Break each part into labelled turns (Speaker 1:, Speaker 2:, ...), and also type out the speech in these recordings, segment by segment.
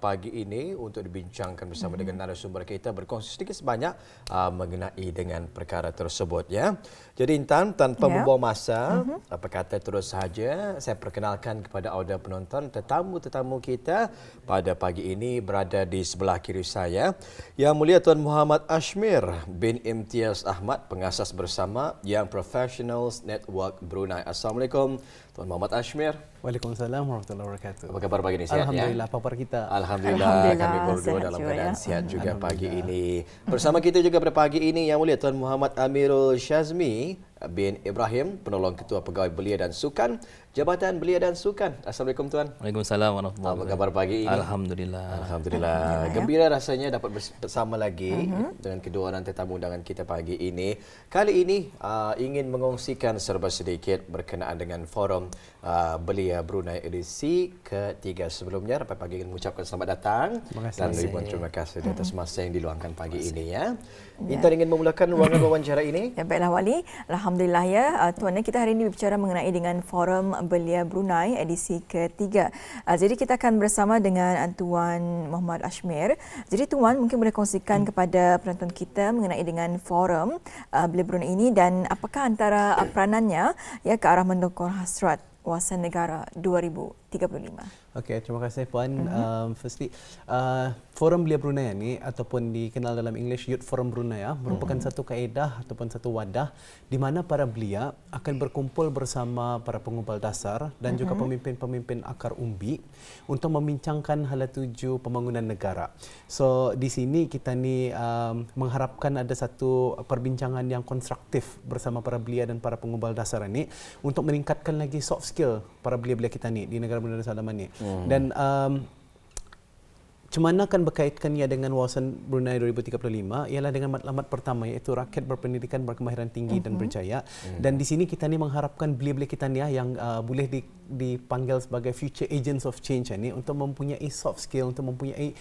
Speaker 1: pagi ini untuk dibincangkan bersama dengan narasumber kita, berkongsi sedikit sebanyak mengenai dengan perkara tersebut ya. Jadi Intan, tanpa membuang masa, apa kata terus saja saya perkenalkan kepada audio penonton tetamu-tetamu kita pada pagi ini berada di sebelah kiri saya. Yang Mulia Tuan Muhammad Ashmir bin Imtiaz Ahmad, pengasas bersama Young Professionals Network Brunei. Assalamualaikum Tuan Muhammad Ashmir.
Speaker 2: Waalaikumsalam warahmatullahi wabarakatuh.
Speaker 1: Apa kabar pagi ini, sihat
Speaker 2: Alhamdulillah,
Speaker 1: ya?
Speaker 2: apa kabar kita?
Speaker 1: Alhamdulillah, kami berdua dalam keadaan sihat juga pagi ini. Bersama kita juga pada pagi ini Yang Mulia Tuan Muhammad Amirul Shazmi bin Ibrahim, penolong Ketua Pegawai Belia dan Sukan, Jabatan Belia dan Sukan. Assalamualaikum Tuan.
Speaker 3: Waalaikumsalam warahmatullahi
Speaker 1: wabarakatuh. Apa kabar pagi ini?
Speaker 3: Alhamdulillah.
Speaker 1: Alhamdulillah. Gembira rasanya dapat bersama lagi dengan kedua orang tetamu undangan kita pagi ini. Kali ini ingin mengongsikan serba sedikit berkenaan dengan forum Belia Brunei edisi ketiga. Sebelumnya dapat pagi ingin mengucapkan selamat datang dan ribuan terima kasih atas masa yang diluangkan pagi ini ya. Intan ingin memulakan ruangan wawancara ini.
Speaker 4: Ya, baiklah Wali. Alhamdulillah ya Tuan, kita hari ini berbicara mengenai dengan forum Belia Brunei edisi ketiga. Jadi kita akan bersama dengan Tuan Muhammad Ashmir. Jadi Tuan mungkin boleh kongsikan kepada penonton kita mengenai dengan forum Belia Brunei ini dan apakah antara peranannya ya ke arah mendukung hasrat wawasan negara 2035.
Speaker 2: Okey, terima kasih Puan. Firstly, Forum Belia Brunei ini ataupun dikenal dalam English Youth Forum Brunei merupakan satu kaedah ataupun satu wadah di mana para belia akan berkumpul bersama para pengumpul dasar dan juga pemimpin-pemimpin akar umbi untuk membincangkan hala tuju pembangunan negara. So di sini kita ni mengharapkan ada satu perbincangan yang konstruktif bersama para belia dan para pengumpul dasar ini untuk meningkatkan lagi soft skill para belia-belia kita ni di negara Brunei Darussalam ni. Dan macam mana akan berkaitkannya dengan wawasan Brunei 2035 ialah dengan matlamat pertama iaitu rakyat berpendidikan berkemahiran tinggi dan berjaya. Dan di sini kita ni mengharapkan belia-belia kita ni yang boleh dipanggil sebagai future agents of change ni untuk mempunyai soft skill, untuk mempunyai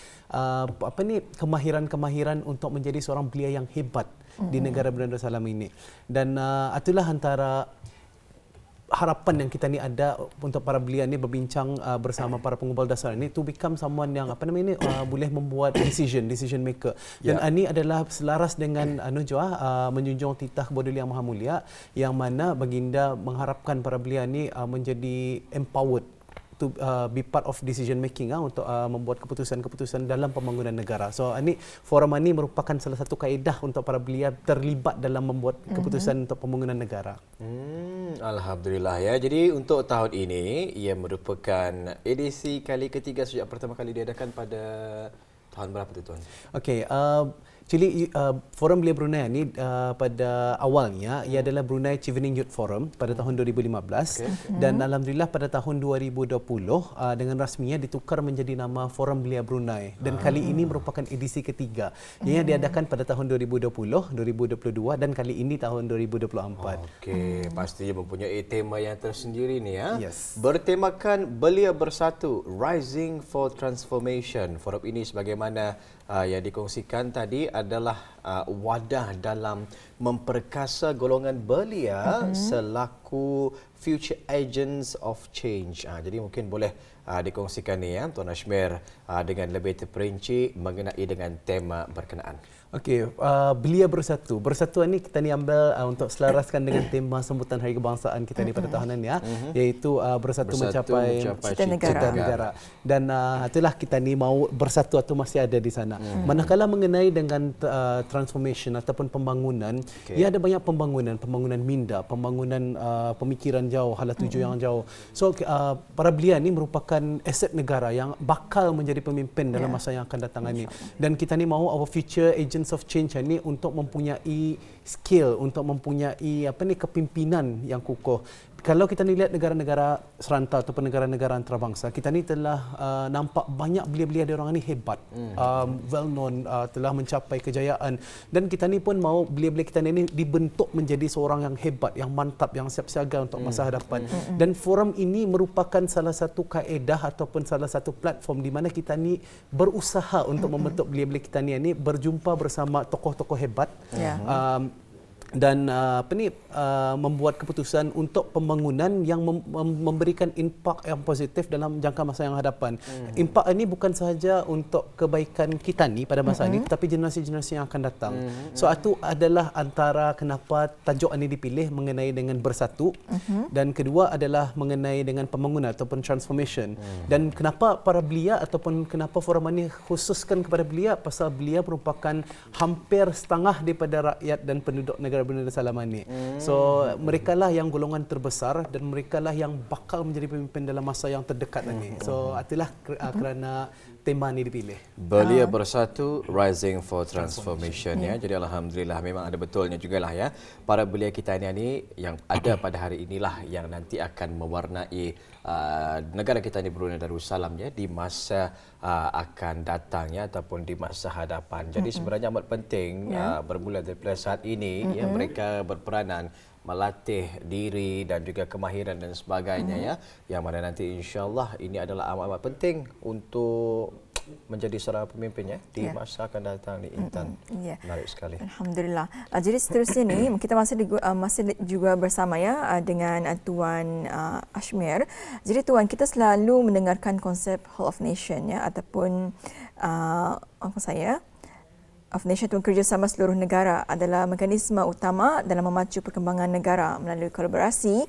Speaker 2: kemahiran-kemahiran untuk menjadi seorang belia yang hebat di negara Brunei Darussalam ini. Dan itulah antara harapan yang kita ni ada untuk para belia ni berbincang bersama para pengumpul dasar ini to become someone yang boleh membuat decision maker. Dan ini adalah selaras dengan menjunjung titah Kebadulian Yang Maha Mulia yang mana baginda mengharapkan para belia ni menjadi empowered to be part of decision making untuk membuat keputusan-keputusan dalam pembangunan negara. So forum ini merupakan salah satu kaedah untuk para belia terlibat dalam membuat keputusan untuk pembangunan negara.
Speaker 1: Alhamdulillah ya. Jadi untuk tahun ini ia merupakan edisi kali ketiga sejak pertama kali diadakan pada tahun berapa tu Tuan?
Speaker 2: Okey, actually Forum Belia Brunei ni pada awalnya ia adalah Brunei Chevening Youth Forum pada tahun 2015 dan alhamdulillah pada tahun 2020 dengan rasminya ditukar menjadi nama Forum Belia Brunei dan kali ini merupakan edisi ketiga yang diadakan pada tahun 2020, 2022 dan kali ini tahun 2024.
Speaker 1: Okey, pastinya mempunyai tema yang tersendiri ni ya.
Speaker 2: Yes.
Speaker 1: Bertemakan Belia Bersatu, Rising for Transformation. Forum ini sebagaimana yang dikongsikan tadi adalah wadah dalam memperkasa golongan belia selaku future agents of change. Jadi mungkin boleh dikongsikan ni ya Tuan Ashmir dengan lebih terperinci mengenai dengan tema berkenaan.
Speaker 2: Okey, Belia Bersatu. Bersatuan ni kita ni ambil untuk selaraskan dengan tema sambutan Hari Kebangsaan kita ni pada tahunan ya, iaitu bersatu mencapai cita negara. Dan itulah kita ni mau bersatu atau masih ada di sana. Manakala mengenai dengan transformation ataupun pembangunan, ia ada banyak pembangunan minda, pembangunan pemikiran jauh, hala tuju yang jauh. So para belia ni merupakan aset negara yang bakal menjadi pemimpin dalam masa yang akan datang ini. Dan kita ni mahu our future agents of change ni untuk mempunyai skill, untuk mempunyai kepimpinan yang kukuh. Kalau kita ni lihat negara-negara serantau ataupun negara-negara antarabangsa, kita ni telah nampak banyak belia-belia dia orang ni hebat, well known, telah mencapai kejayaan dan kita ni pun mahu belia-belia kita ni dibentuk menjadi seorang yang hebat, yang mantap, yang siap siaga untuk masa hadapan. Dan forum ini merupakan salah satu kaedah ataupun salah satu platform di mana kita ni berusaha untuk membentuk belia-belia kita ni berjumpa bersama tokoh-tokoh hebat. dan membuat keputusan untuk pembangunan yang memberikan impak yang positif dalam jangka masa yang hadapan. Impak ini bukan sahaja untuk kebaikan kita ni pada masa ini, tetapi generasi-generasi yang akan datang. So itu adalah antara kenapa tajuk ini dipilih mengenai dengan bersatu, dan kedua adalah mengenai dengan pembangunan ataupun transformation. Dan kenapa para belia ataupun kenapa forum ini khususkan kepada belia, pasal belia merupakan hampir setengah daripada rakyat dan penduduk negara Brunei Darussalam ini. So mereka lah yang golongan terbesar dan mereka lah yang bakal menjadi pemimpin dalam masa yang terdekat ini. So itulah kerana tema ini dipilih.
Speaker 1: Belia Bersatu, Rising for Transformation ya. Jadi alhamdulillah memang ada betulnya jugalah ya. Para belia kita ini yang ada pada hari inilah yang nanti akan mewarnai negara kita ini Brunei Darussalam ya di masa akan datang ya ataupun di masa hadapan. Jadi sebenarnya amat penting bermula daripada saat ini ya mereka berperanan melatih diri dan juga kemahiran dan sebagainya ya, yang mana nanti insya-Allah ini adalah amat penting untuk menjadi seorang pemimpin ya di masa akan datang ni Intan. Menarik sekali.
Speaker 4: Alhamdulillah. Jadi seterusnya ni kita masih juga bersama ya dengan Tuan Ashmir. Jadi Tuan, kita selalu mendengarkan konsep Whole of Nation ya ataupun of Nation ataupun kerjasama seluruh negara adalah mekanisme utama dalam memacu perkembangan negara melalui kolaborasi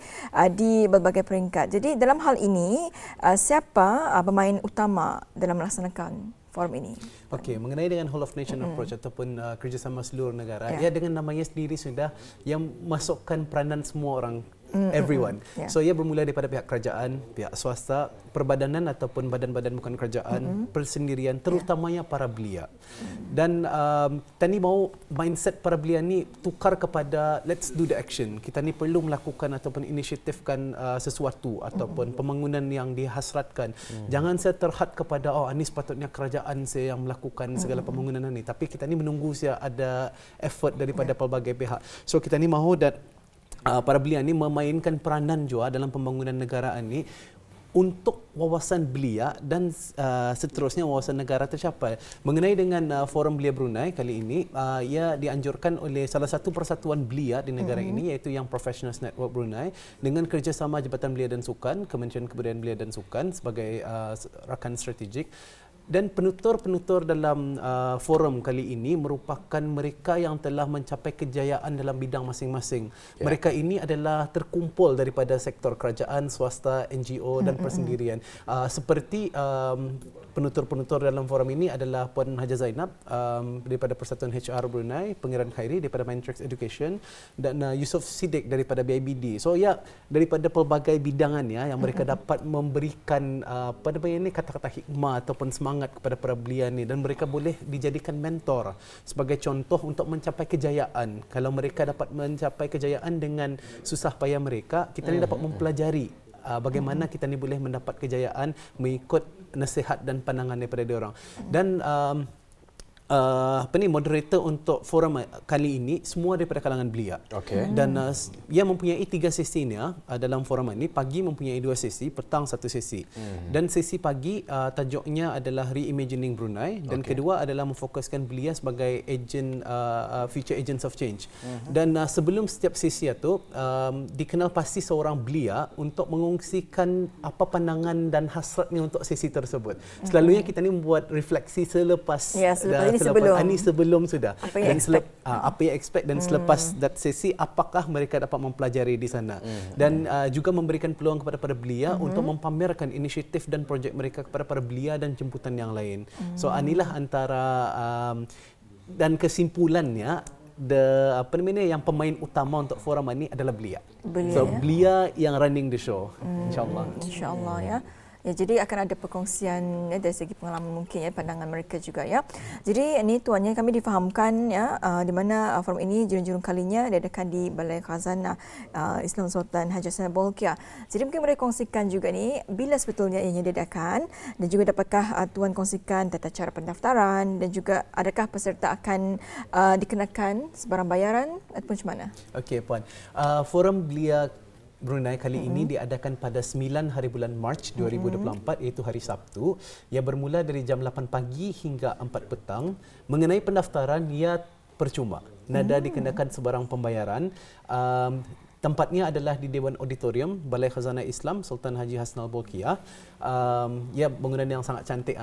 Speaker 4: di berbagai peringkat. Jadi dalam hal ini, siapa pemain utama dalam melaksanakan forum ini?
Speaker 2: Okey, mengenai dengan Whole of Nation approach ataupun kerjasama seluruh negara, ya dengan namanya sendiri sudah yang masukkan peranan semua orang, everyone. So ia bermula daripada pihak kerajaan, pihak swasta, perbadanan ataupun badan-badan bukan kerajaan, persendirian, terutamanya para belia. Dan kita ni mau mindset para belia ni tukar kepada let's do the action. Kita ni perlu melakukan ataupun inisiatifkan sesuatu ataupun pembangunan yang dihasratkan. Jangan saya terhad kepada ini sepatutnya kerajaan saya yang melakukan segala pembangunan ini, tapi kita ni menunggu saya ada effort daripada pelbagai pihak. So kita ni mahu para belia ni memainkan peranan juga dalam pembangunan negara ini untuk wawasan belia dan seterusnya wawasan negara tercapai. Mengenai dengan Forum Belia Brunei kali ini, ia dianjurkan oleh salah satu persatuan belia di negara ini iaitu yang Professionals Network Brunei dengan kerjasama Jabatan Belia dan Sukan, Kementerian Kebudayaan Belia dan Sukan sebagai rakan strategik. Dan penutur-penutur dalam forum kali ini merupakan mereka yang telah mencapai kejayaan dalam bidang masing-masing. Mereka ini adalah terkumpul daripada sektor kerajaan, swasta, NGO dan persendirian. Seperti penutur-penutur dalam forum ini adalah Puan Haja Zainab daripada Persatuan HR Brunei, Pangeran Khairi daripada Mindtracks Education dan Yusof Siddiq daripada BIBD. So daripada pelbagai bidangan yang mereka dapat memberikan kata-kata hikmah ataupun semangat kepada para belia ni, dan mereka boleh dijadikan mentor sebagai contoh untuk mencapai kejayaan. Kalau mereka dapat mencapai kejayaan dengan susah payah mereka, kita ni dapat mempelajari bagaimana kita ni boleh mendapat kejayaan mengikut nasihat dan pandangan daripada diorang. Dan moderator untuk forum kali ini semua daripada kalangan belia. Dan ia mempunyai 3 sesinya dalam forum ini. Pagi mempunyai 2 sesi, petang 1 sesi. Dan sesi pagi tajuknya adalah Reimagining Brunei, dan kedua adalah memfokuskan belia sebagai future agents of change. Dan sebelum setiap sesi itu dikenal pasti seorang belia untuk mengungsikan apa pandangan dan hasratnya untuk sesi tersebut. Selalunya kita ni membuat refleksi selepas sebelum sudah. Apa yang expect dan selepas that sesi apakah mereka dapat mempelajari di sana. Dan juga memberikan peluang kepada para belia untuk mempamerkan inisiatif dan projek mereka kepada para belia dan jemputan yang lain. So inilah antara dan kesimpulannya yang pemain utama untuk forum ini adalah belia. So belia yang running the show, insyaallah.
Speaker 4: Insyaallah ya. Ya, jadi akan ada perkongsian dari segi pengalaman mungkin pandangan mereka juga ya. Jadi ini tuannya kami difahamkan di mana forum ini jurung-jurung kalinya diadakan di Balai Khazanah Islam Sultan Haji Hassanal Bolkiah. Jadi mungkin mereka kongsikan juga ni bila sebetulnya ianya diadakan, dan juga dapatkah tuan kongsikan tata cara pendaftaran dan juga adakah peserta akan dikenakan sebarang bayaran ataupun macam mana?
Speaker 2: Okey puan. Forum Belia Brunei kali ini diadakan pada 9 hari bulan Mac 2024 iaitu hari Sabtu. Ia bermula dari jam 8 pagi hingga 4 petang. Mengenai pendaftaran, ia percuma. nada dikenakan sebarang pembayaran. Tempatnya adalah di Dewan Auditorium Balai Khazanah Islam Sultan Haji Hasnal Bolkiah. Ya, bangunan yang sangat cantik.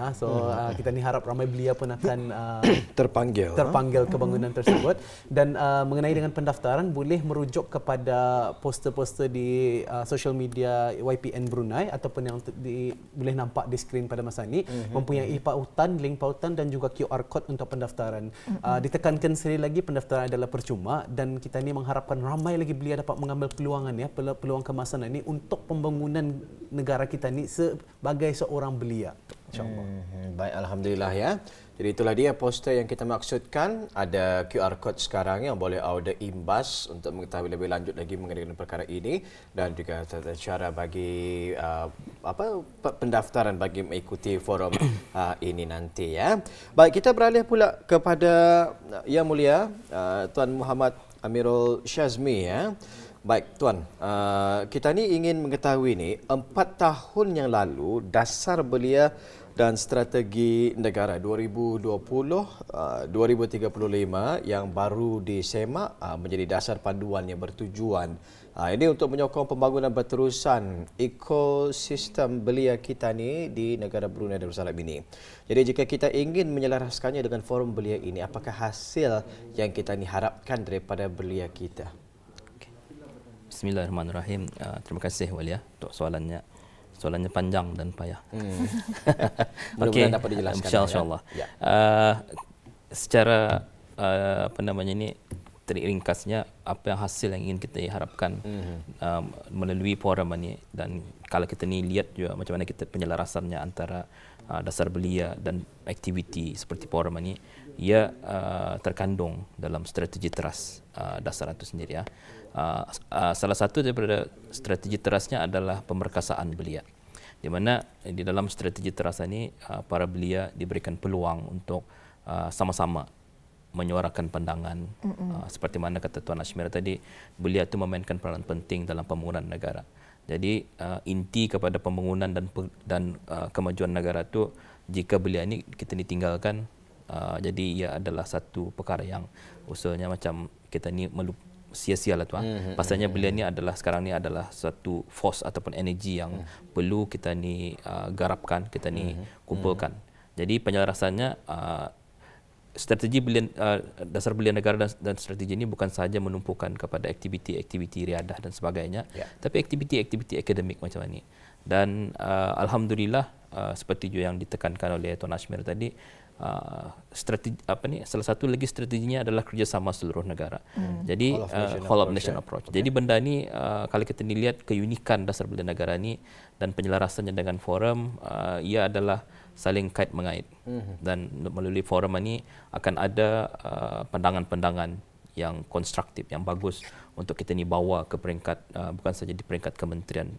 Speaker 2: Kita ni harap ramai belia pun akan terpanggil ke bangunan tersebut. Dan mengenai dengan pendaftaran, boleh merujuk kepada poster-poster di social media YPN Brunei ataupun yang boleh nampak di skrin pada masa ini, mempunyai pautan, link pautan dan juga QR code untuk pendaftaran. Ditekankan sekali lagi, pendaftaran adalah percuma dan kita ni mengharapkan ramai lagi belia dapat mengambil peluangan, ya, peluang kemasan ini untuk pembangunan negara kita ni sebagai seorang belia. InsyaAllah.
Speaker 1: Baik, alhamdulillah ya. Jadi itulah dia poster yang kita maksudkan. Ada QR code sekarang yang boleh order imbas untuk mengetahui lebih lanjut lagi mengenai perkara ini dan juga tata cara bagi pendaftaran bagi mengikuti forum ini nanti ya. Baik, kita beralih pula kepada Yang Mulia Tuan Muhammad Amirul Shazmi ya. Baik Tuan, kita ni ingin mengetahui ni 4 tahun yang lalu dasar belia dan strategi negara 2020-2035 yang baru disemak menjadi dasar panduan yang bertujuan. Ini untuk menyokong pembangunan berterusan ekosistem belia kita ni di negara Brunei Darussalam ini. Jadi jika kita ingin menyelaraskannya dengan forum belia ini, apakah hasil yang kita ni harapkan daripada belia kita?
Speaker 3: Bismillahirrahmanirrahim. Terima kasih Walia untuk soalannya. Soalannya panjang dan payah.
Speaker 1: Mudah-mudahan dapat dijelaskan.
Speaker 3: InsyaAllah. Ya. Secara ringkasnya apa yang hasil yang ingin kita harapkan melalui forum ini, dan kalau kita ni lihat juga macam mana kita penyelarasannya antara dasar belia dan aktiviti seperti forum ini, ia terkandung dalam strategi teras dasar itu sendiri ya. Salah satu daripada strategi terasnya adalah pemerkasaan belia, di mana di dalam strategi teras ini para belia diberikan peluang untuk sama-sama menyuarakan pandangan. Seperti mana kata Tuan Ashmir tadi, belia itu memainkan peranan penting dalam pembangunan negara. Jadi inti kepada pembangunan dan kemajuan negara itu, jika belia ini kita ditinggalkan, jadi ia adalah satu perkara yang usulnya macam kita ni sia-sia lah tuan. Pasalnya belia ni adalah sekarang ni adalah satu force ataupun energi yang perlu kita ni garapkan, kita ni kumpulkan. Jadi penyelarasannya strategi belia, dasar belia negara dan strategi ini bukan sahaja menumpukan kepada aktiviti-aktiviti riadah dan sebagainya, tapi aktiviti-aktiviti akademik macam ini. Dan alhamdulillah seperti yang ditekankan oleh Tuan Ashmir tadi, strategi salah satu lagi strateginya adalah kerjasama seluruh negara. Jadi whole of nation approach. Jadi benda ni kalau kita lihat keunikan dasar belia negara ni dan penyelarasannya dengan forum, ia adalah saling kait mengait. Dan melalui forum ini akan ada pandangan-pandangan yang konstruktif, yang bagus untuk kita ni bawa ke peringkat, bukan saja di peringkat Kementerian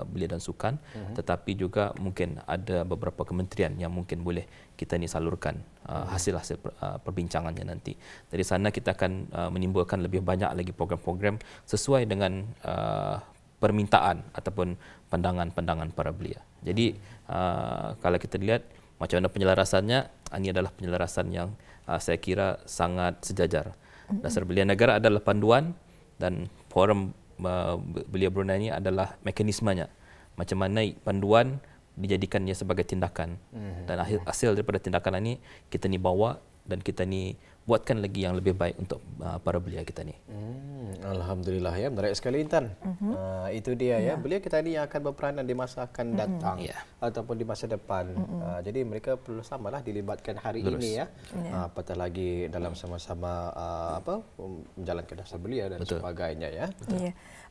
Speaker 3: Belia dan Sukan, tetapi juga mungkin ada beberapa kementerian yang mungkin boleh kita ni salurkan hasil-hasil perbincangannya nanti. Dari sana kita akan menimbulkan lebih banyak lagi program-program sesuai dengan permintaan ataupun pandangan-pandangan para belia. Jadi kalau kita lihat macam mana penyelarasannya, ini adalah penyelarasan yang saya kira sangat sejajar. Dasar belia negara adalah panduan dan forum belia Brunei ini adalah mekanismenya. Macam mana panduan dijadikannya sebagai tindakan, dan hasil daripada tindakan ini kita ni bawa dan kita ni buatkan lagi yang lebih baik untuk para belia kita ni.
Speaker 1: Alhamdulillah ya, menarik sekali Intan. Itu dia ya, belia kita ni yang akan berperanan di masa akan datang ataupun di masa depan. Jadi mereka perlu samalah dilibatkan hari ini ya. Apatah lagi dalam sama-sama menjalankan dasar belia dan sebagainya ya.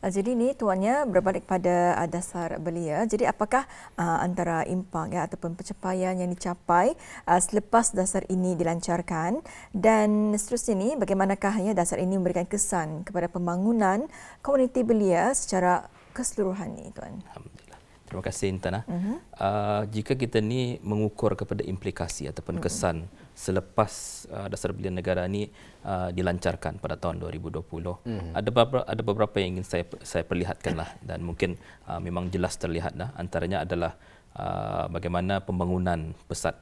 Speaker 4: Jadi ini tuannya berbalik pada dasar belia. Jadi apakah antara impak ya ataupun pencapaian yang dicapai selepas dasar ini dilancarkan, dan seterusnya ini bagaimanakah ya dasar ini memberikan kesan kepada pembangunan komuniti belia secara keseluruhan ni tuan?
Speaker 3: Alhamdulillah. Terima kasih Intan. Jika kita ni mengukur kepada implikasi ataupun kesan selepas dasar belia negara ini dilancarkan pada tahun 2020, ada beberapa yang ingin saya perlihatkanlah, dan mungkin memang jelas terlihatlah. Antaranya adalah bagaimana pembangunan pesat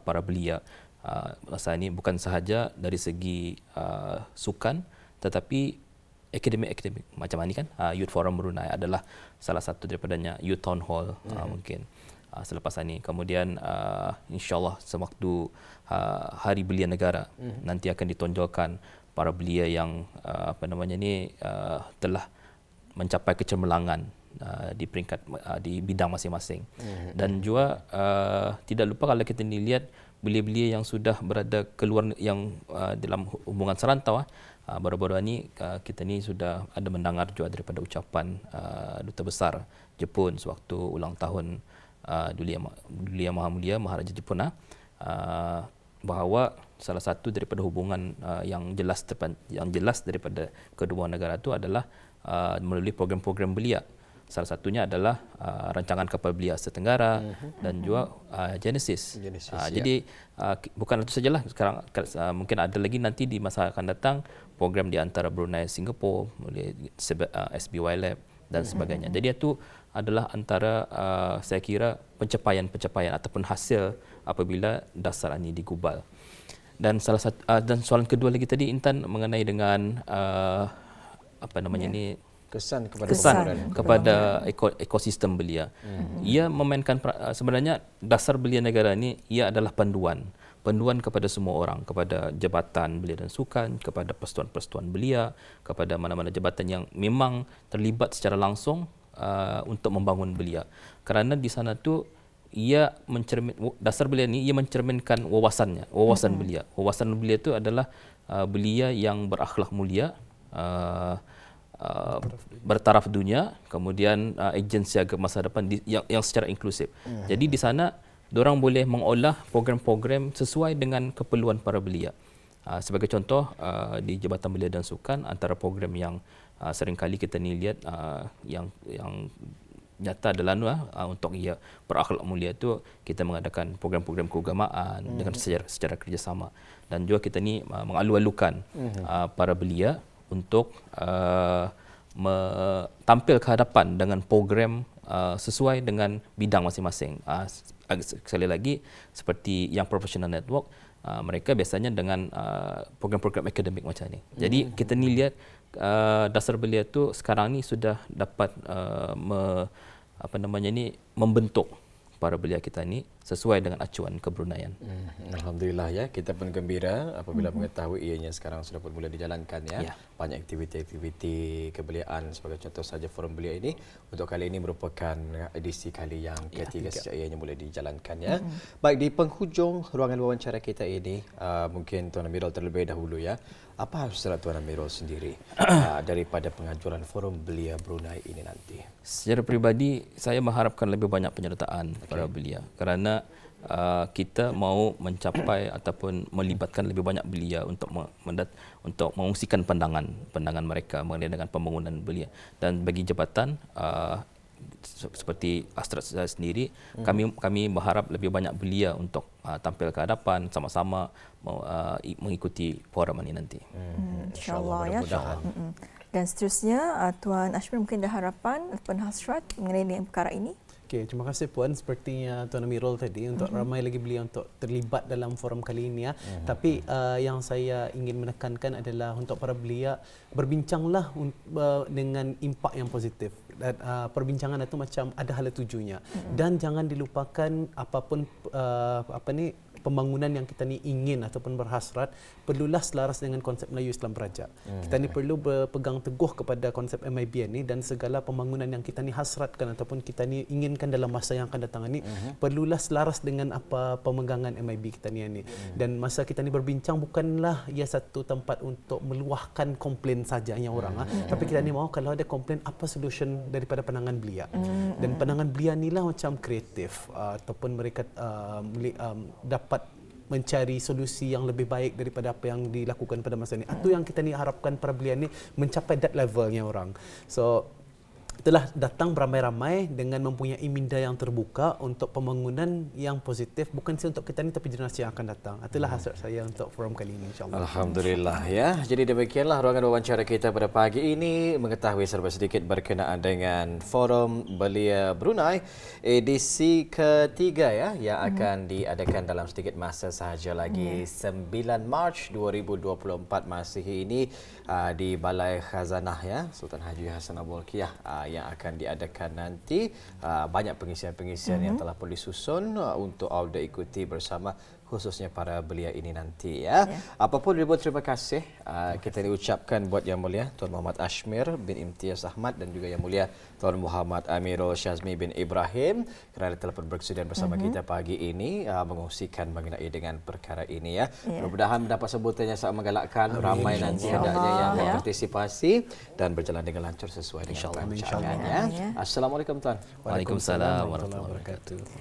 Speaker 3: para belia masa ini bukan sahaja dari segi sukan tetapi akademik macam ini kan. Youth Forum Brunei adalah salah satu daripadanya, Youth Town Hall mungkin selepas ini. Kemudian insyaAllah sewaktu Hari Belia Negara nanti akan ditonjolkan para belia yang telah mencapai kecemerlangan di peringkat di bidang masing-masing. Dan juga tidak lupa kalau kita lihat belia-belia yang sudah berada keluar yang dalam hubungan serantau. Baru-baru ini kita ni sudah ada mendengar juga daripada ucapan Duta Besar Jepun sewaktu ulang tahun Duli Yang Maha Mulia Maharaja Jepun bahawa salah satu daripada hubungan yang jelas daripada kedua negara itu adalah melalui program-program belia. Salah satunya adalah rancangan kapal belia Asia Tenggara dan juga Genesis. Jadi bukan itu sajalah, sekarang mungkin ada lagi nanti di masa akan datang program di antara Brunei Singapura, SBY Lab dan sebagainya. Jadi itu adalah antara saya kira pencapaian ataupun hasil apabila dasar ini digubal. Dan dan soalan kedua lagi tadi Intan mengenai dengan ini
Speaker 1: kesan
Speaker 3: kepada ekosistem belia. Ia memainkan sebenarnya dasar belia negara ini ia adalah panduan kepada semua orang, kepada Jabatan Belia dan Sukan, kepada persatuan-persatuan belia, kepada mana-mana jabatan yang memang terlibat secara langsung untuk membangun belia. Kerana di sana tu dasar belia ni ia mencerminkan wawasan belia. Wawasan belia itu adalah belia yang berakhlak mulia, bertaraf dunia, kemudian agensi agama masa depan yang secara inklusif. Jadi di sana diorang boleh mengolah program-program sesuai dengan keperluan para belia. Sebagai contoh di Jabatan Belia dan Sukan, antara program yang seringkali kita ni lihat yang nyata adalah untuk ia berakhlak mulia itu kita mengadakan program-program keagamaan dengan secara kerjasama, dan juga kita ni mengalu-alukan para belia untuk tampil ke hadapan dengan program sesuai dengan bidang masing-masing. Sekali lagi seperti yang Professional Network, mereka biasanya dengan program-program akademik macam ni. Jadi kita ni lihat dasar belia tu sekarang ni sudah dapat membentuk para belia kita ni sesuai dengan acuan kebrunaian.
Speaker 1: Alhamdulillah ya, kita pun gembira apabila mengetahui ianya sekarang sudah pun mula dijalankan ya. Banyak aktiviti-aktiviti kebeliaan, sebagai contoh saja forum belia ini untuk kali ini merupakan edisi kali yang ketiga sejak ianya mula dijalankan ya. Baik, di penghujung ruangan wawancara kita ini mungkin Tuan Amirul terlebih dahulu ya. Apa hasrat Tuan Amirul sendiri daripada pengajuran forum belia Brunei ini nanti?
Speaker 3: Secara peribadi saya mengharapkan lebih banyak penyertaan para belia, kerana kita mahu mencapai ataupun melibatkan lebih banyak belia untuk mengungsikan pandangan mereka mengenai dengan pembangunan belia. Dan bagi jabatan seperti Astrat sendiri, kami berharap lebih banyak belia untuk tampil ke hadapan sama-sama mengikuti forum ini nanti.
Speaker 4: InsyaAllah ya. Dan seterusnya Tuan Ashmir mungkin ada harapan ataupun hasrat mengenai dengan perkara ini?
Speaker 2: Okey, terima kasih Puan. Sepertinya Tuan Amirul tadi untuk ramai lagi belia untuk terlibat dalam forum kali ini ya. Tapi yang saya ingin menekankan adalah untuk para belia, berbincanglah dengan impak yang positif. Dan perbincangan itu macam ada hala tujunya. Dan jangan dilupakan apapun pembangunan yang kita ni ingin ataupun berhasrat, perlulah selaras dengan konsep Melayu Islam Beraja. Kita ni perlu berpegang teguh kepada konsep MIBN ni, dan segala pembangunan yang kita ni hasratkan ataupun kita ni inginkan dalam masa yang akan datang ni perlulah selaras dengan apa pemegangan MIB kita ni. Dan masa kita ni berbincang bukanlah ia satu tempat untuk meluahkan komplain sajanya orang, tapi kita ni mahu kalau ada komplain apa solution daripada pandangan belia. Dan pandangan belia ni lah macam kreatif ataupun mereka dapat mencari solusi yang lebih baik daripada apa yang dilakukan pada masa ini. Itu yang kita ni harapkan para belia ni mencapai that levelnya orang. So telah datang beramai-ramai dengan mempunyai minda yang terbuka untuk pembangunan yang positif, bukan saja untuk kita ni tapi generasi yang akan datang. Itulah hasrat saya untuk forum kali ini, insyaAllah.
Speaker 1: Alhamdulillah ya. Jadi demikianlah ruangan wawancara kita pada pagi ini, mengetahui serba sedikit berkenaan dengan Forum Belia Brunei edisi ketiga ya, yang akan diadakan dalam sedikit masa sahaja lagi, 9 Mac 2024 masih ini di Balai Khazanah ya, Sultan Haji Hassan Bolkiah yang akan diadakan nanti. Banyak pengisian-pengisian yang telah pun disusun untuk anda ikuti bersama, khususnya para belia ini nanti ya. Apapun ribuan terima kasih kita diucapkan buat Yang Mulia Tuan Muhammad Ashmir bin Imtiaz Ahmad dan juga Yang Mulia Tuan Muhammad Amirul Syazmi bin Ibrahim kerana telah bersedia bersama kita pagi ini mengungsikan mengenai dengan perkara ini ya. Mudah-mudahan mendapat sambutan yang sangat menggalakkan, ramai nanti adanya yang berpartisipasi dan berjalan dengan lancar sesuai dengan perancangan ya. Assalamualaikum tuan.
Speaker 3: Waalaikumsalam warahmatullahi wabarakatuh.